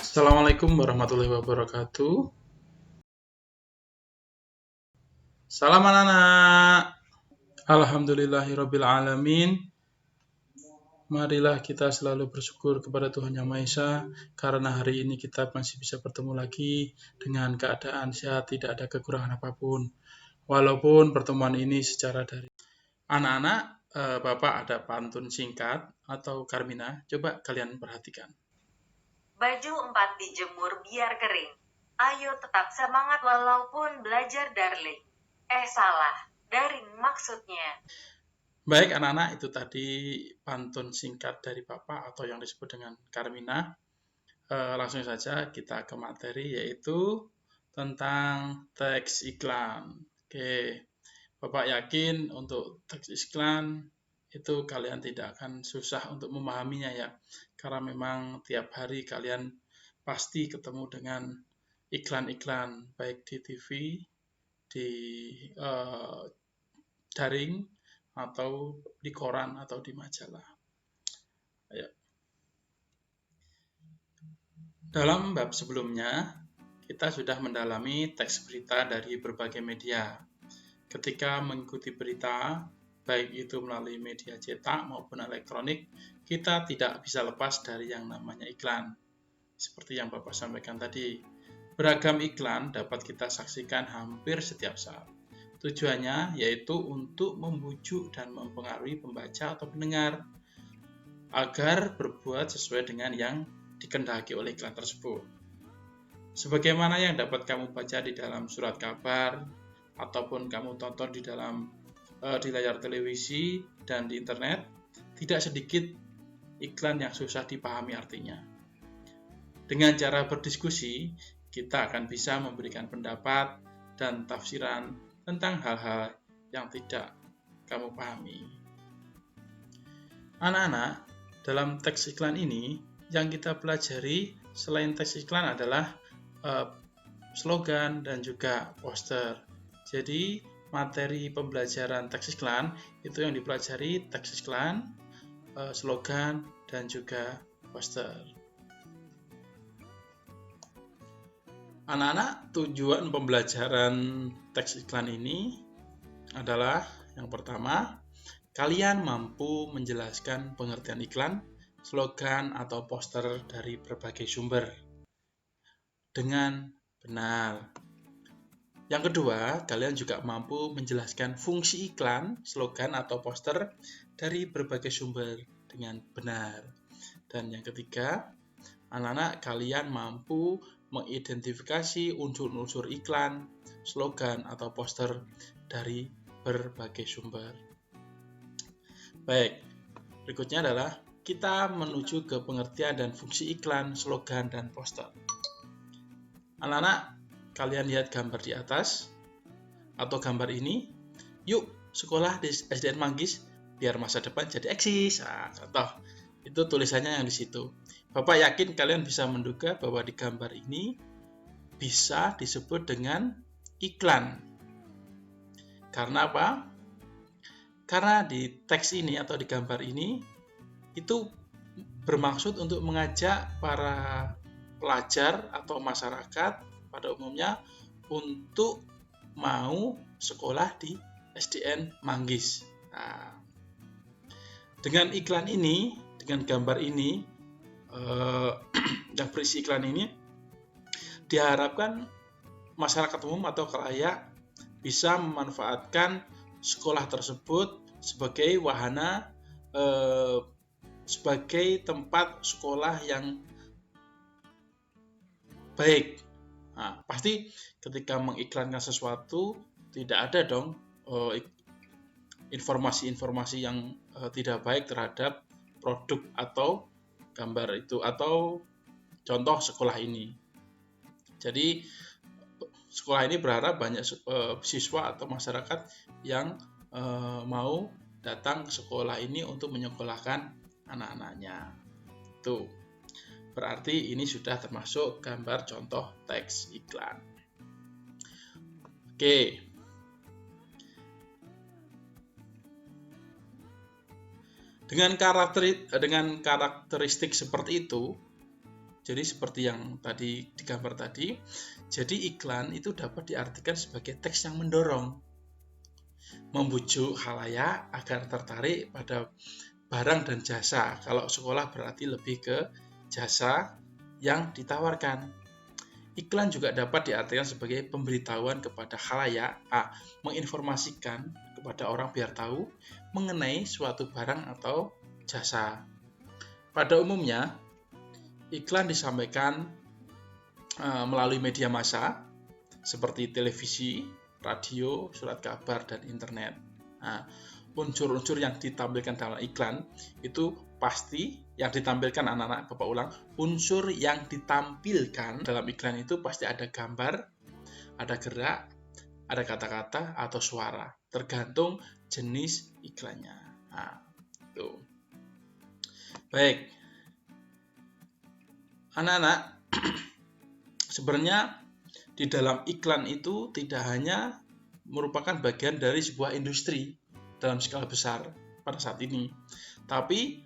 Assalamualaikum warahmatullahi wabarakatuh. Salam anak-anak. Alhamdulillahirabbil alamin. Marilah kita selalu bersyukur kepada Tuhan Yang Maha Esa karena hari ini kita masih bisa bertemu lagi dengan keadaan sehat, tidak ada kekurangan apapun. Walaupun pertemuan ini secara daring. Anak-anak, Bapak ada pantun singkat atau Karmina, coba kalian perhatikan. Baju 4 dijemur biar kering. Ayo tetap semangat walaupun belajar darling. Salah. Daring maksudnya. Baik anak-anak, itu tadi pantun singkat dari Bapak atau yang disebut dengan Karmina. Langsung saja kita ke materi, yaitu tentang teks iklan. Oke, Bapak yakin untuk teks iklan itu kalian tidak akan susah untuk memahaminya ya, karena memang tiap hari kalian pasti ketemu dengan iklan-iklan baik di TV, di daring, atau di koran atau di majalah. Ayo. Dalam bab sebelumnya, kita sudah mendalami teks berita dari berbagai media. Ketika mengikuti berita, baik itu melalui media cetak maupun elektronik, kita tidak bisa lepas dari yang namanya iklan. Seperti yang Bapak sampaikan tadi, beragam iklan dapat kita saksikan hampir setiap saat. Tujuannya yaitu untuk membujuk dan mempengaruhi pembaca atau pendengar agar berbuat sesuai dengan yang dikehendaki oleh iklan tersebut. Sebagaimana yang dapat kamu baca di dalam surat kabar ataupun kamu tonton di layar televisi dan di internet, tidak sedikit iklan yang susah dipahami artinya. Dengan cara berdiskusi, kita akan bisa memberikan pendapat dan tafsiran tentang hal-hal yang tidak kamu pahami. Anak-anak, dalam teks iklan ini yang kita pelajari selain teks iklan adalah slogan dan juga poster. Jadi materi pembelajaran teks iklan itu yang dipelajari teks iklan, slogan, dan juga poster. Anak-anak, tujuan pembelajaran teks iklan ini adalah yang pertama, kalian mampu menjelaskan pengertian iklan, slogan, atau poster dari berbagai sumber dengan benar. Yang kedua, kalian juga mampu menjelaskan fungsi iklan, slogan, atau poster dari berbagai sumber dengan benar. Dan yang ketiga, anak-anak kalian mampu mengidentifikasi unsur-unsur iklan, slogan, atau poster dari berbagai sumber. Baik, berikutnya adalah kita menuju ke pengertian dan fungsi iklan, slogan, dan poster. Anak-anak, kalian lihat gambar di atas atau gambar ini. Yuk sekolah di SDN Manggis biar masa depan jadi eksis. Nah, contoh itu tulisannya yang di situ. Bapak yakin kalian bisa menduga bahwa di gambar ini bisa disebut dengan iklan. Karena apa? Karena di teks ini atau di gambar ini itu bermaksud untuk mengajak para pelajar atau masyarakat pada umumnya untuk mau sekolah di SDN Manggis. Nah, dengan iklan ini, dengan gambar ini, yang berisi iklan ini, diharapkan masyarakat umum atau khalayak bisa memanfaatkan sekolah tersebut sebagai wahana, sebagai tempat sekolah yang baik. Nah, pasti ketika mengiklankan sesuatu tidak ada dong informasi-informasi yang tidak baik terhadap produk atau gambar itu atau contoh sekolah ini. Jadi sekolah ini berharap banyak siswa atau masyarakat yang mau datang ke sekolah ini untuk menyekolahkan anak-anaknya. Itu berarti ini sudah termasuk gambar contoh teks iklan. Oke. Dengan karakteristik seperti itu, Jadi seperti yang tadi di gambar tadi, jadi iklan itu dapat diartikan sebagai teks yang mendorong, membujuk khalayak agar tertarik pada barang dan jasa. Kalau sekolah berarti lebih ke jasa yang ditawarkan. Iklan juga dapat diartikan sebagai pemberitahuan kepada khalayak, menginformasikan kepada orang biar tahu mengenai suatu barang atau jasa. Pada umumnya, iklan disampaikan melalui media massa seperti televisi, radio, surat kabar, dan internet. Nah, unsur-unsur yang ditampilkan dalam iklan itu pasti yang ditampilkan anak-anak, Bapak ulang, unsur yang ditampilkan dalam iklan itu pasti ada gambar, ada gerak, ada kata-kata atau suara, tergantung jenis iklannya. Nah, itu. Baik. Anak-anak, sebenarnya di dalam iklan itu tidak hanya merupakan bagian dari sebuah industri dalam skala besar pada saat ini, tapi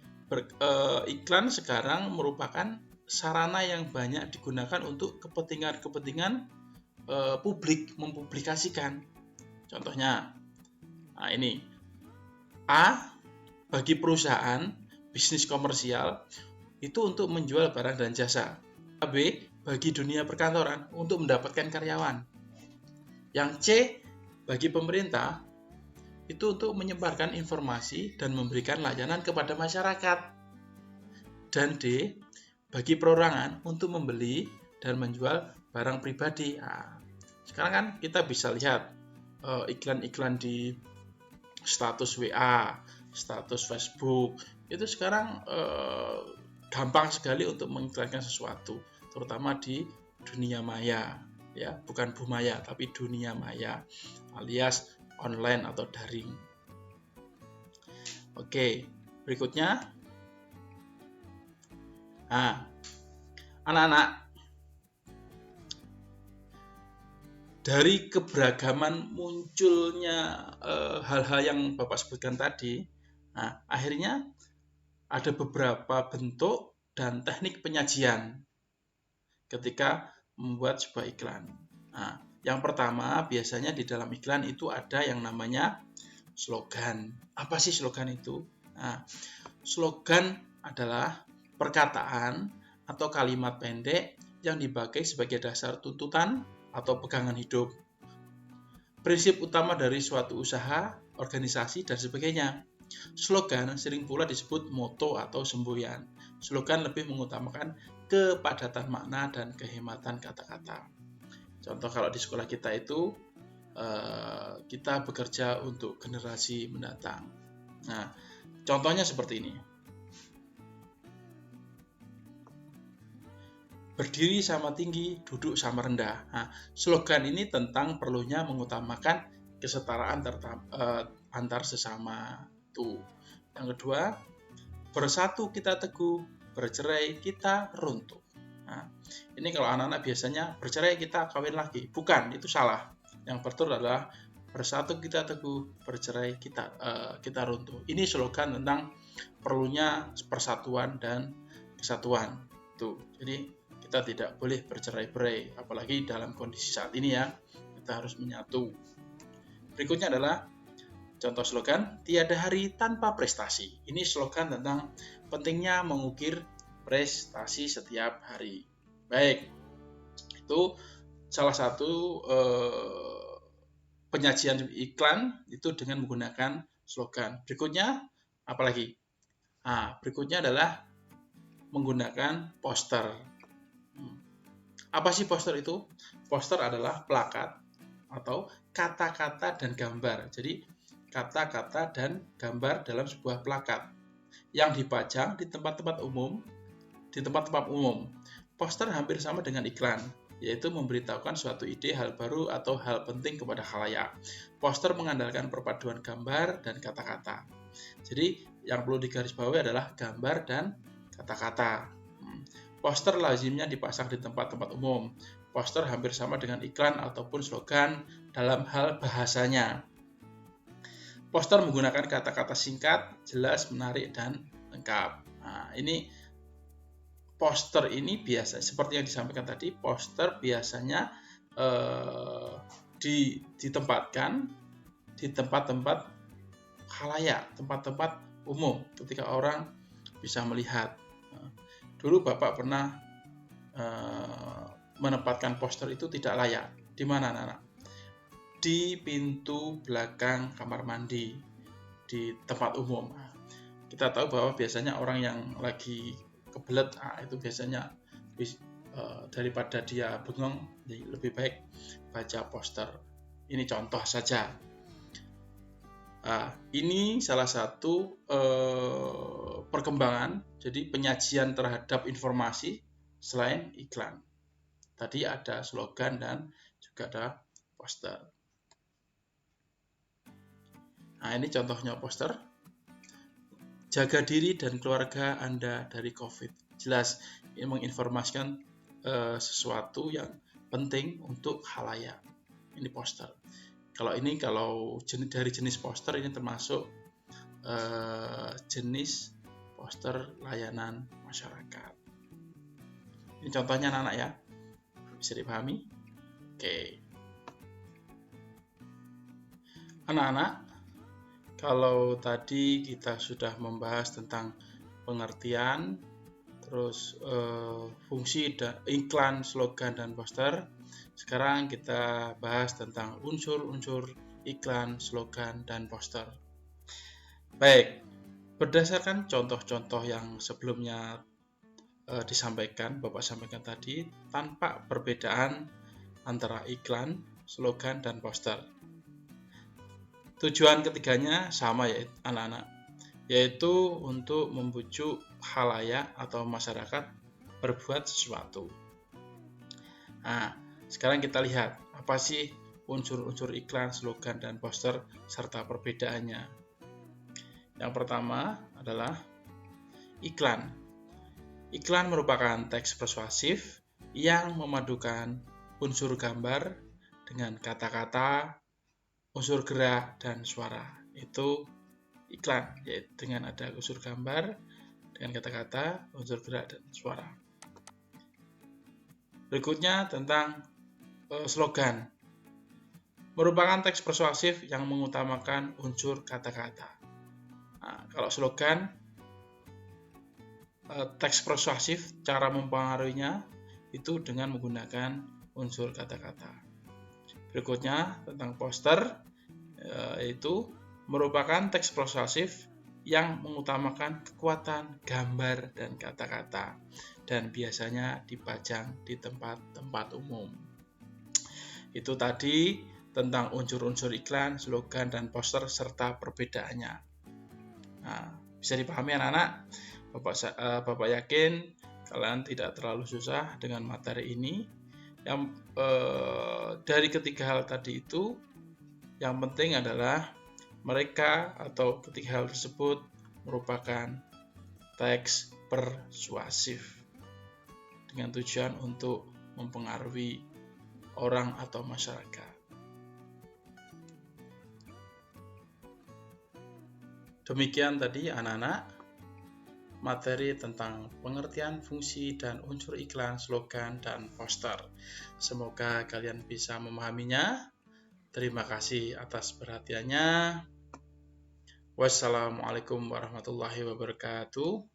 iklan sekarang merupakan sarana yang banyak digunakan untuk kepentingan publik, mempublikasikan. Contohnya, nah ini A, bagi perusahaan bisnis komersial itu untuk menjual barang dan jasa. B, bagi dunia perkantoran untuk mendapatkan karyawan. Yang C, bagi pemerintah itu untuk menyebarkan informasi dan memberikan layanan kepada masyarakat. Dan D, bagi perorangan untuk membeli dan menjual barang pribadi. Nah, sekarang kan kita bisa lihat iklan-iklan di status WA, status Facebook, itu sekarang gampang sekali untuk mengiklankan sesuatu, terutama di dunia maya, ya, bukan bumaya tapi dunia maya alias online atau daring. Oke, berikutnya. Nah, anak-anak, dari keberagaman munculnya hal-hal yang Bapak sebutkan tadi, nah, akhirnya ada beberapa bentuk dan teknik penyajian ketika membuat sebuah iklan. Nah, yang pertama biasanya di dalam iklan itu ada yang namanya slogan. Apa sih slogan itu? Nah, slogan adalah perkataan atau kalimat pendek yang dipakai sebagai dasar tuntutan atau pegangan hidup. Prinsip utama dari suatu usaha, organisasi, dan sebagainya. Slogan sering pula disebut moto atau semboyan. Slogan lebih mengutamakan kepadatan makna dan kehematan kata-kata. Contoh kalau di sekolah kita itu, kita bekerja untuk generasi mendatang. Nah, contohnya seperti ini. Berdiri sama tinggi, duduk sama rendah. Nah, slogan ini tentang perlunya mengutamakan kesetaraan antar sesama. Tuh. Yang kedua, bersatu kita teguh, bercerai kita runtuh. Nah, ini kalau anak-anak biasanya bercerai kita kawin lagi. Bukan, itu salah. Yang betul adalah bersatu kita teguh, bercerai kita runtuh. Ini slogan tentang perlunya persatuan dan kesatuan. Tuh. Jadi kita tidak boleh bercerai-berai, apalagi dalam kondisi saat ini ya. Kita harus menyatu. Berikutnya adalah contoh slogan, tiada hari tanpa prestasi. Ini slogan tentang pentingnya mengukir prestasi setiap hari. Baik, itu salah satu penyajian iklan itu dengan menggunakan slogan. Berikutnya, apalagi? Nah, berikutnya adalah menggunakan poster. Apa sih poster itu? Poster adalah plakat atau kata-kata dan gambar. Jadi, kata-kata dan gambar dalam sebuah plakat yang dipajang di tempat-tempat umum. Poster hampir sama dengan iklan, yaitu memberitahukan suatu ide, hal baru, atau hal penting kepada khalayak. Poster mengandalkan perpaduan gambar dan kata-kata. Jadi, yang perlu digarisbawahi adalah gambar dan kata-kata. Poster lazimnya dipasang di tempat-tempat umum. Poster hampir sama dengan iklan ataupun slogan dalam hal bahasanya. Poster menggunakan kata-kata singkat, jelas, menarik, dan lengkap. Nah, ini poster ini biasa seperti yang disampaikan tadi, poster biasanya ditempatkan di tempat-tempat khalayak, tempat-tempat umum ketika orang bisa melihat. Dulu Bapak pernah menempatkan poster itu tidak layak. Di mana, anak-anak? Di pintu belakang kamar mandi, di tempat umum. Kita tahu bahwa biasanya orang yang lagi kebelet, itu biasanya daripada dia bengong, lebih baik baca poster. Ini contoh saja. Ini salah satu perkembangan, jadi penyajian terhadap informasi selain iklan. Tadi ada slogan dan juga ada poster. Nah, ini contohnya poster. Jaga diri dan keluarga Anda dari COVID. Jelas, ini menginformasikan sesuatu yang penting untuk khalayak. Ini poster. Kalau dari jenis poster ini termasuk jenis poster layanan masyarakat. Ini contohnya anak-anak ya. Bisa dipahami? Oke. Anak-anak, kalau tadi kita sudah membahas tentang pengertian, terus fungsi iklan, slogan, dan poster. Sekarang kita bahas tentang unsur-unsur iklan, slogan, dan poster. Baik, berdasarkan contoh-contoh yang sebelumnya Bapak sampaikan tadi, tanpa perbedaan antara iklan, slogan, dan poster. Tujuan ketiganya sama ya anak-anak, yaitu untuk membujuk khalayak atau masyarakat berbuat sesuatu. Nah, sekarang kita lihat apa sih unsur-unsur iklan, slogan, dan poster serta perbedaannya. Yang pertama adalah iklan. Iklan merupakan teks persuasif yang memadukan unsur gambar dengan kata-kata, unsur gerak, dan suara. Itu iklan, yaitu dengan ada unsur gambar, dengan kata-kata, unsur gerak, dan suara. Berikutnya tentang slogan. Merupakan teks persuasif yang mengutamakan unsur kata-kata. Nah, kalau slogan, teks persuasif, cara mempengaruhinya itu dengan menggunakan unsur kata-kata. Berikutnya tentang poster, yaitu merupakan teks persuasif yang mengutamakan kekuatan gambar dan kata-kata dan biasanya dipajang di tempat-tempat umum. Itu tadi tentang unsur-unsur iklan, slogan, dan poster serta perbedaannya. Nah, bisa dipahami anak-anak? Bapak yakin kalian tidak terlalu susah dengan materi ini. Yang dari ketiga hal tadi itu, yang penting adalah mereka atau ketiga hal tersebut merupakan teks persuasif dengan tujuan untuk mempengaruhi orang atau masyarakat. Demikian tadi anak-anak materi tentang pengertian fungsi dan unsur iklan, slogan, dan poster. Semoga kalian bisa memahaminya. Terima kasih atas perhatiannya. Wassalamualaikum warahmatullahi wabarakatuh.